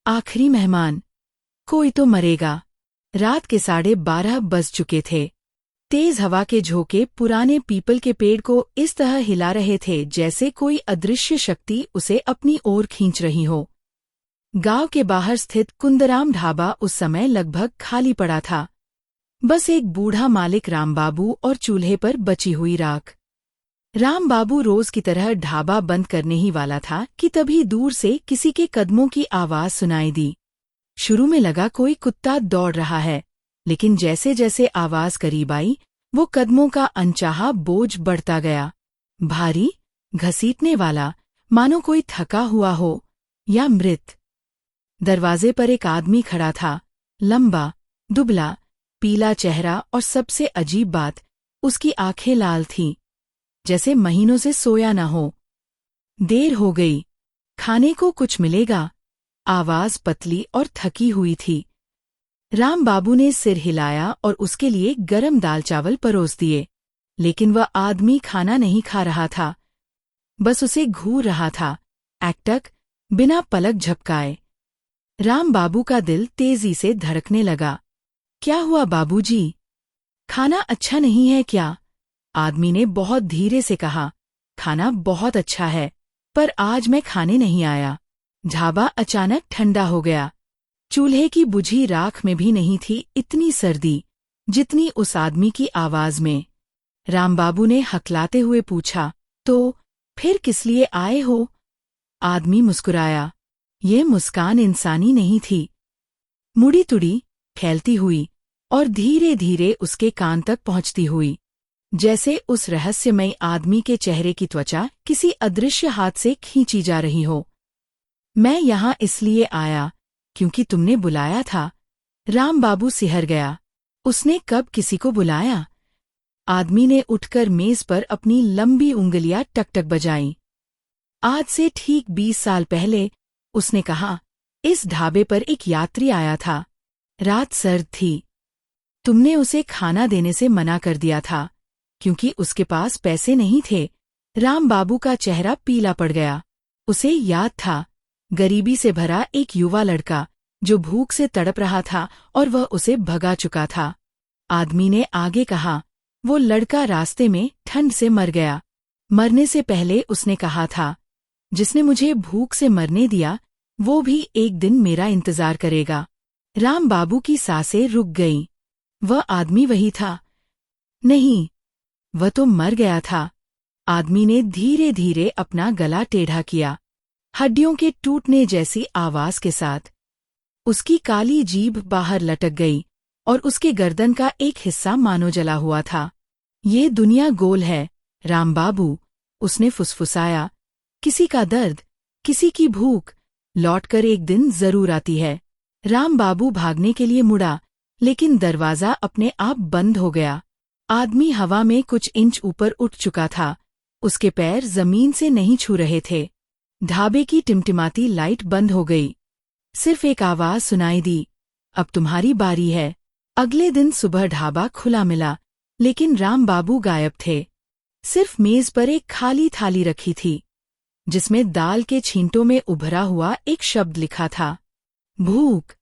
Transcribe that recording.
आखिरी मेहमान। कोई तो मरेगा। रात के 12:30 बज चुके थे। तेज हवा के झोंके पुराने पीपल के पेड़ को इस तरह हिला रहे थे जैसे कोई अदृश्य शक्ति उसे अपनी ओर खींच रही हो। गांव के बाहर स्थित कुंदराम ढाबा उस समय लगभग खाली पड़ा था। बस एक बूढ़ा मालिक रामबाबू और चूल्हे पर बची हुई राख। रामबाबू रोज की तरह ढाबा बंद करने ही वाला था कि तभी दूर से किसी के कदमों की आवाज सुनाई दी। शुरू में लगा कोई कुत्ता दौड़ रहा है, लेकिन जैसे जैसे आवाज करीब आई वो कदमों का अनचाहा बोझ बढ़ता गया। भारी, घसीटने वाला, मानो कोई थका हुआ हो या मृत। दरवाजे पर एक आदमी खड़ा था, लंबा, दुबला, पीला चेहरा और सबसे अजीब बात, उसकी आंखें लाल थीं, जैसे महीनों से सोया न हो। देर हो गई, खाने को कुछ मिलेगा? आवाज पतली और थकी हुई थी। रामबाबू ने सिर हिलाया और उसके लिए गरम दाल चावल परोस दिए, लेकिन वह आदमी खाना नहीं खा रहा था, बस उसे घूर रहा था, एकटक, बिना पलक झपकाए। रामबाबू का दिल तेजी से धड़कने लगा। क्या हुआ बाबूजी? खाना अच्छा नहीं है क्या? आदमी ने बहुत धीरे से कहा। खाना बहुत अच्छा है, पर आज मैं खाने नहीं आया। ढाबा अचानक ठंडा हो गया। चूल्हे की बुझी राख में भी नहीं थी इतनी सर्दी जितनी उस आदमी की आवाज में। रामबाबू ने हकलाते हुए पूछा, तो फिर किस लिए आए हो? आदमी मुस्कुराया। ये मुस्कान इंसानी नहीं थी, मुड़ी तुड़ी, फैलती हुई और धीरे धीरे उसके कान तक पहुंचती हुई, जैसे उस रहस्यमय आदमी के चेहरे की त्वचा किसी अदृश्य हाथ से खींची जा रही हो। मैं यहाँ इसलिए आया क्योंकि तुमने बुलाया था। रामबाबू सिहर गया। उसने कब किसी को बुलाया? आदमी ने उठकर मेज पर अपनी लंबी उंगलियां टकटक बजाईं। आज से ठीक 20 साल पहले, उसने कहा, इस ढाबे पर एक यात्री आया था। रात सर्द थी। तुमने उसे खाना देने से मना कर दिया था क्योंकि उसके पास पैसे नहीं थे। रामबाबू का चेहरा पीला पड़ गया। उसे याद था, गरीबी से भरा एक युवा लड़का जो भूख से तड़प रहा था और वह उसे भगा चुका था। आदमी ने आगे कहा, वो लड़का रास्ते में ठंड से मर गया। मरने से पहले उसने कहा था, जिसने मुझे भूख से मरने दिया वो भी एक दिन मेरा इंतजार करेगा। रामबाबू की सांसें रुक गईं। वह आदमी वही था? नहीं, वह तो मर गया था। आदमी ने धीरे धीरे अपना गला टेढ़ा किया, हड्डियों के टूटने जैसी आवाज के साथ। उसकी काली जीभ बाहर लटक गई और उसके गर्दन का एक हिस्सा मानो जला हुआ था। ये दुनिया गोल है रामबाबू, उसने फुसफुसाया। किसी का दर्द, किसी की भूख लौटकर एक दिन जरूर आती है। रामबाबू भागने के लिए मुड़ा, लेकिन दरवाजा अपने आप बंद हो गया। आदमी हवा में कुछ इंच ऊपर उठ चुका था। उसके पैर जमीन से नहीं छू रहे थे। ढाबे की टिमटिमाती लाइट बंद हो गई। सिर्फ एक आवाज सुनाई दी, अब तुम्हारी बारी है। अगले दिन सुबह ढाबा खुला मिला, लेकिन रामबाबू गायब थे। सिर्फ मेज पर एक खाली थाली रखी थी, जिसमें दाल के छींटों में उभरा हुआ एक शब्द लिखा था, भूख।